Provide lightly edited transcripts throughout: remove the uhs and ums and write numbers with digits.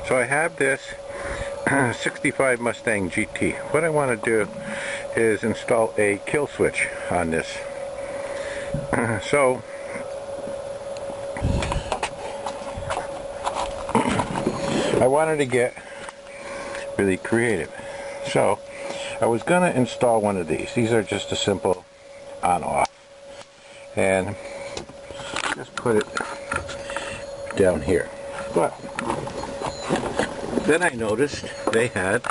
So I have this 65 Mustang GT. What I want to do is install a kill switch on this. So I wanted to get really creative. So I was going to install one of these. These are just a simple on-off. And just put it down here. But then I noticed they had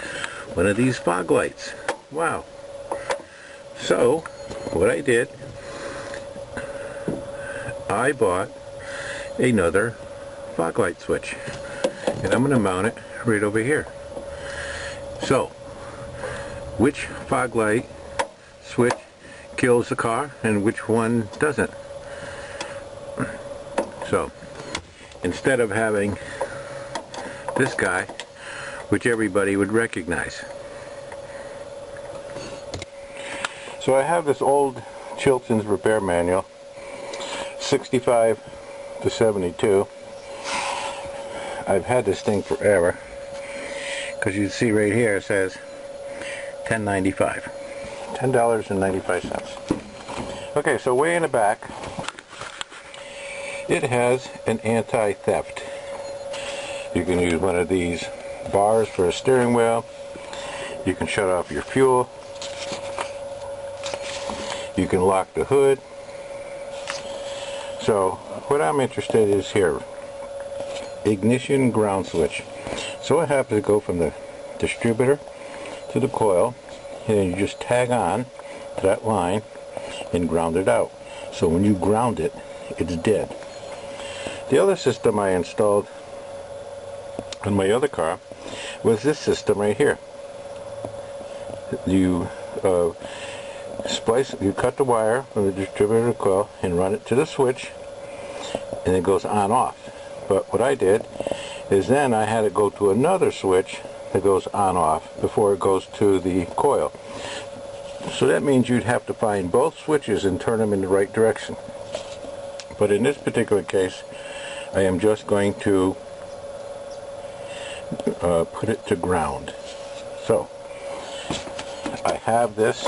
one of these fog lights. Wow. So what I did, I bought another fog light switch. And I'm going to mount it right over here. So, which fog light switch kills the car and which one doesn't? So, instead of having this guy, which everybody would recognize. So I have this old Chilton's repair manual, 65 to 72. I've had this thing forever, because you see right here it says $10.95. $10.95. Okay, so way in the back, it has an anti-theft. You can use one of these bars for a steering wheel. You can shut off your fuel. You can lock the hood. So what I'm interested in is here, ignition ground switch. So what happens to go from the distributor to the coil, and then you just tag on to that line and ground it out. So when you ground it, it's dead. The other system I installed on my other car was this system right here. You you cut the wire from the distributor to the coil and run it to the switch, and it goes on off. But what I did is then I had to go to another switch that goes on off before it goes to the coil. So that means you'd have to find both switches and turn them in the right direction. But in this particular case, I am just going to put it to ground. So I have this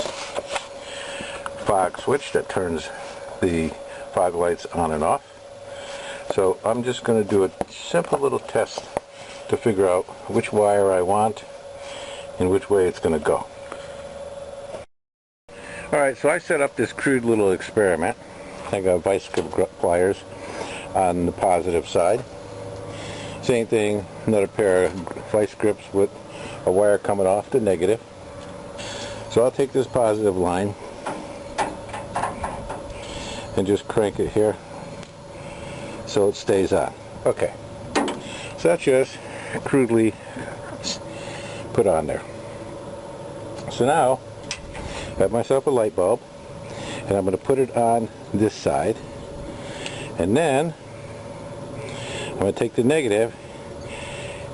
fog switch that turns the fog lights on and off. So I'm just going to do a simple little test to figure out which wire I want and which way it's going to go. Alright, so I set up this crude little experiment. I got vice grip wires on the positive side. Same thing, another pair of vice grips with a wire coming off the negative. So I'll take this positive line and just crank it here so it stays on. Okay, so that's just crudely put on there. So now I have myself a light bulb, and I'm going to put it on this side, and then I'm going to take the negative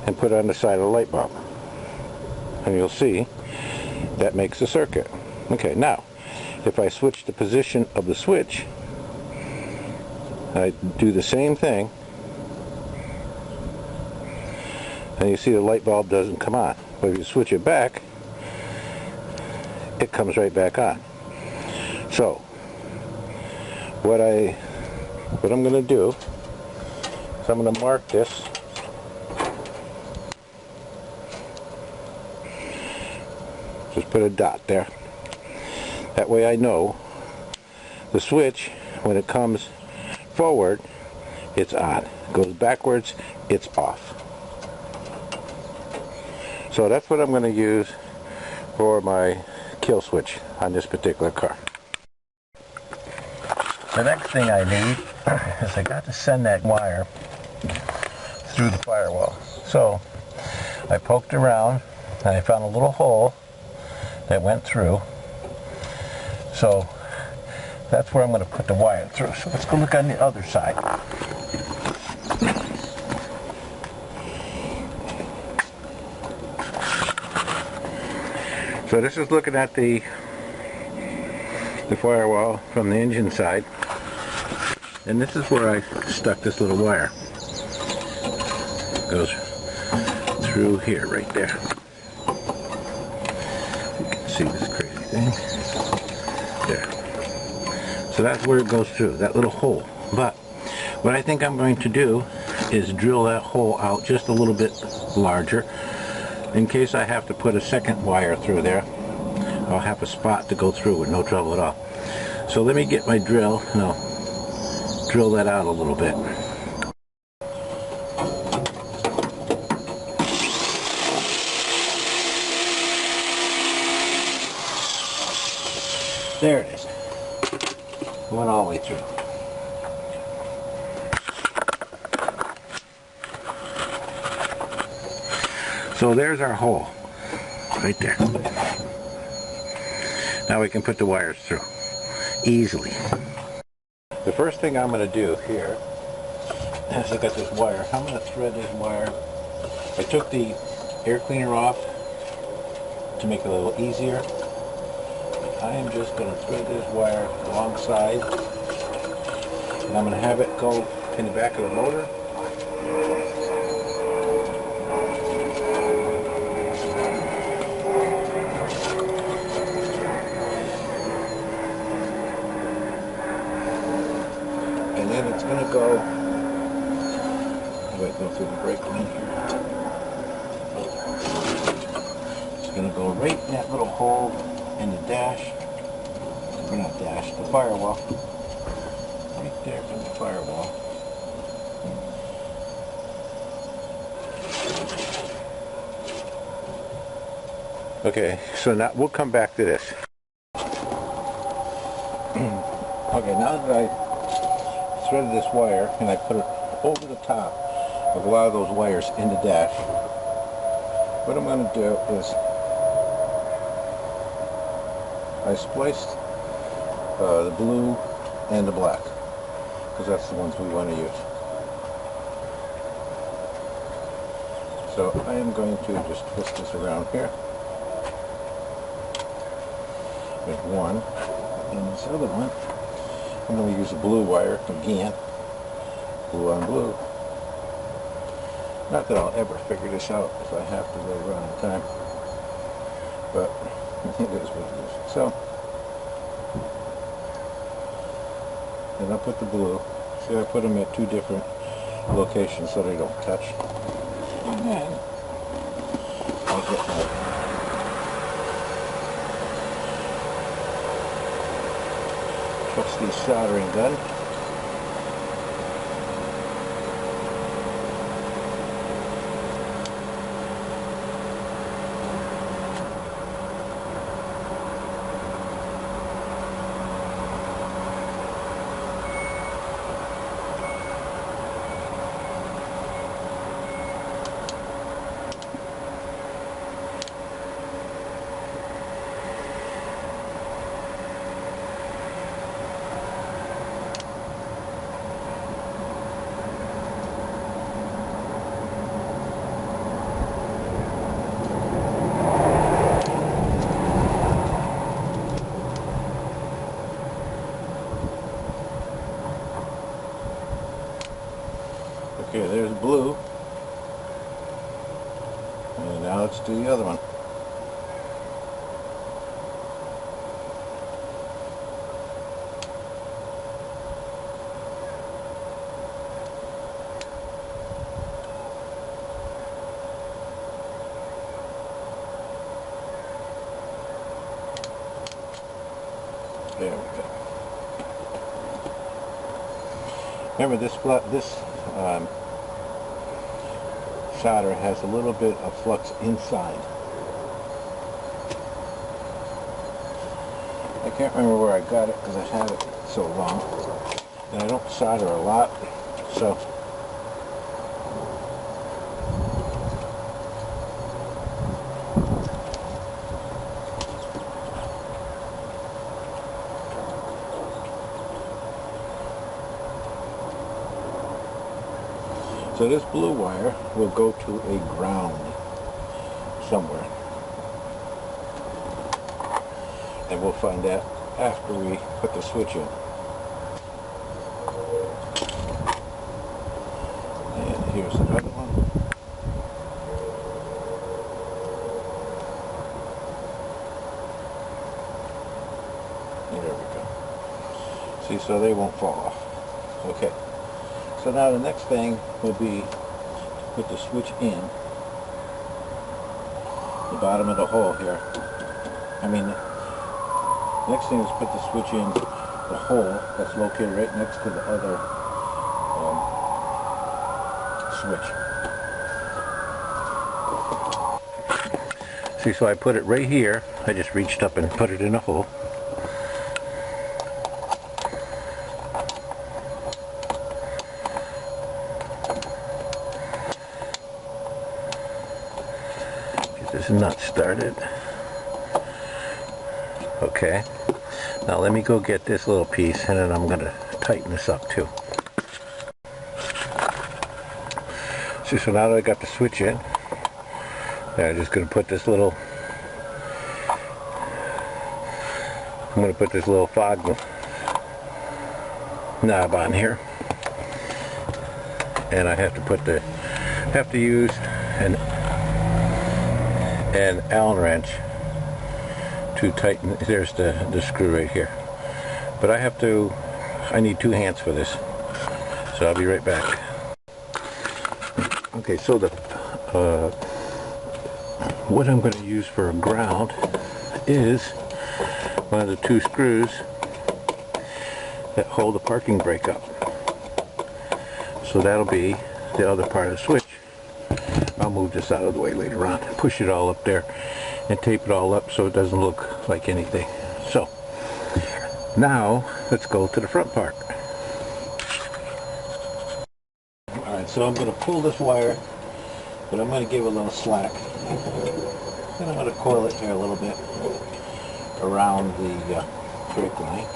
and put it on the side of the light bulb, and you'll see that makes a circuit. Okay, now if I switch the position of the switch, I do the same thing, and you see the light bulb doesn't come on. But if you switch it back, it comes right back on. So what I'm going to do is I'm going to mark this just put a dot there. That way I know the switch, when it comes forward, it's on. Goes backwards, it's off. So that's what I'm going to use for my kill switch on this particular car. The next thing I need is I got to send that wire through the firewall. So I poked around and I found a little hole that went through. So that's where I'm going to put the wire through. So let's go look on the other side. So this is looking at the firewall from the engine side, and this is where I stuck this little wire. It goes through here, right there. You can see this crazy thing. There. So that's where it goes through, that little hole. But what I think I'm going to do is drill that hole out just a little bit larger in case I have to put a second wire through there. I'll have a spot to go through with no trouble at all. So let me get my drill and I'll drill that out a little bit. There it is. Went all the way through. So there's our hole, right there. Now we can put the wires through, easily. The first thing I'm going to do here is I got this wire. I'm going to thread this wire. I took the air cleaner off to make it a little easier. I am just going to thread this wire alongside, and I'm going to have it go in the back of the motor. And then it's going to go, wait, go through the brake line here. It's going to go right in that little hole in the dash, or not dash, the firewall, right there in the firewall. Okay, so now we'll come back to this. Okay, now that I threaded this wire and I put it over the top of a lot of those wires in the dash, what I'm going to do is I spliced the blue and the black because that's the ones we want to use. So I am going to just twist this around here. There's one, and this other one I'm going to use a blue wire again, blue on blue. Not that I'll ever figure this out if I have to later on in time, but it is what it is. So, and I'll put the blue. See, I put them at two different locations so they don't touch. And then I'll get my trusty soldering gun. Okay, there's blue. And now let's do the other one. There we go. Remember this solder has a little bit of flux inside. I can't remember where I got it because I've had it so long, and I don't solder a lot, so this blue wire will go to a ground somewhere. And we'll find out after we put the switch in. And here's another one. There we go. See, so they won't fall off. Okay. So now the next thing will be put the switch in the bottom of the hole here. I mean, the next thing is put the switch in the hole that's located right next to the other switch. See, so I put it right here. I just reached up and put it in a hole. Get this nut started. Okay. Now let me go get this little piece, and then I'm going to tighten this up too. See, so now that I got the switch in, I'm just going to put this little, fog knob on here, and I have to use an Allen wrench to tighten. There's the screw right here, but I need 2 hands for this, so I'll be right back. Okay, so what I'm going to use for a ground is one of the 2 screws that hold the parking brake up. So that'll be the other part of the switch. I'll move this out of the way later on, push it all up there and tape it all up so it doesn't look like anything. So now let's go to the front part. Alright, so I'm going to pull this wire, but I'm going to give it a little slack. Then I'm going to coil it here a little bit around the brake line.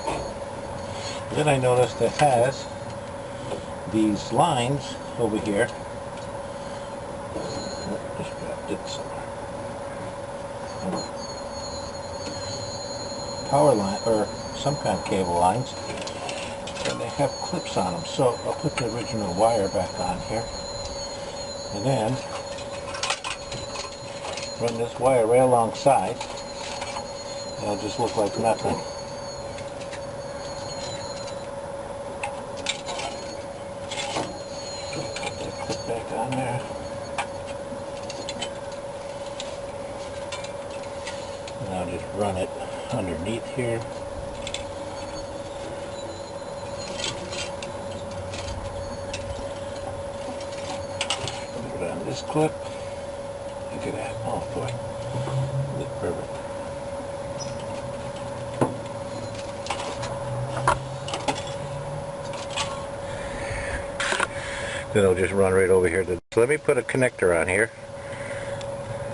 Then I noticed it has these lines over here. Just grabbed it somewhere. Power line, or some kind of cable lines, and they have clips on them. So I'll put the original wire back on here, and then run this wire right alongside. It'll just look like nothing. Put that clip back on there. And I'll just run it underneath here. Put it on this clip. Look at that. Oh boy. Look perfect. Then I'll just run right over here. So let me put a connector on here,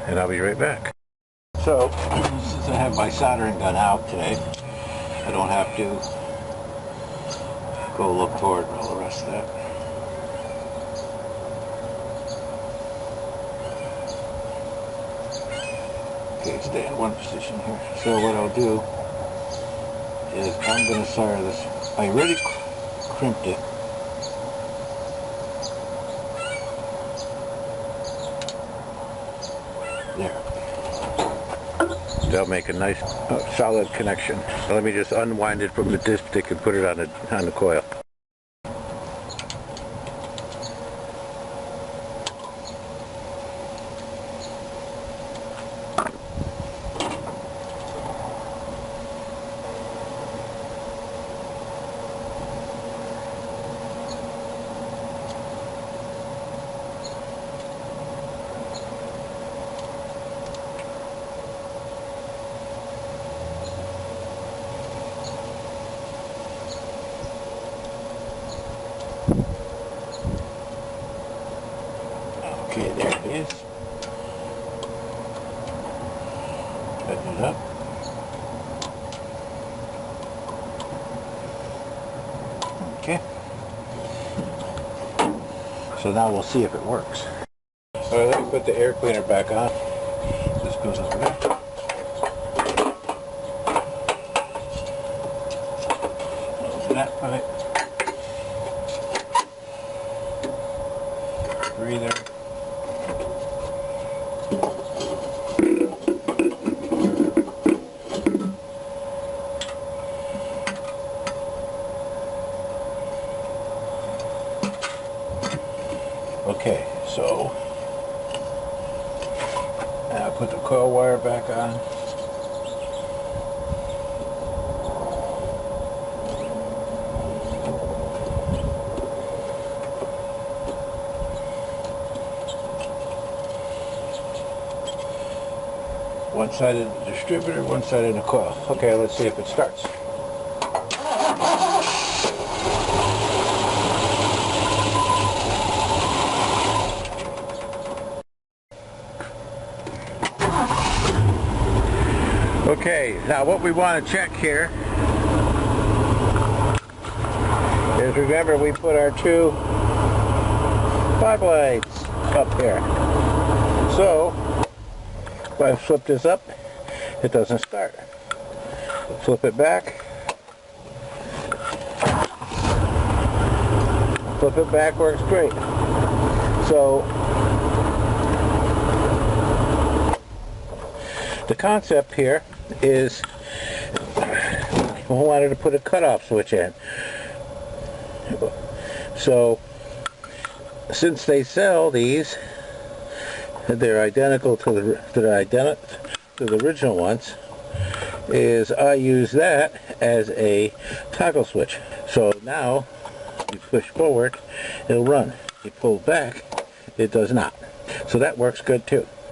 and I'll be right back. So, since I have my soldering gun out today, I don't have to go look for it and all the rest of that. Okay, stay in one position here. So what I'll do is I'm going to solder this. I already crimped it. There. That'll make a nice solid connection. So let me just unwind it from the dipstick and put it on the coil. Okay, there it is. Tighten it up. Okay. So now we'll see if it works. Alright, let me put the air cleaner back on. This goes over there. Open that pipe. Breather. one side of the distributor, one side of the coil. Okay, let's see if it starts. Okay, now what we want to check here is, remember, we put our two fog lights up here. So if I flip this up, it doesn't start. Flip it back. Flip it back, works great. So the concept here is we wanted to put a cutoff switch in. So since they sell these, they're identical to the original ones, is I use that as a toggle switch. So now you push forward, it'll run. You pull back, it does not. So that works good too.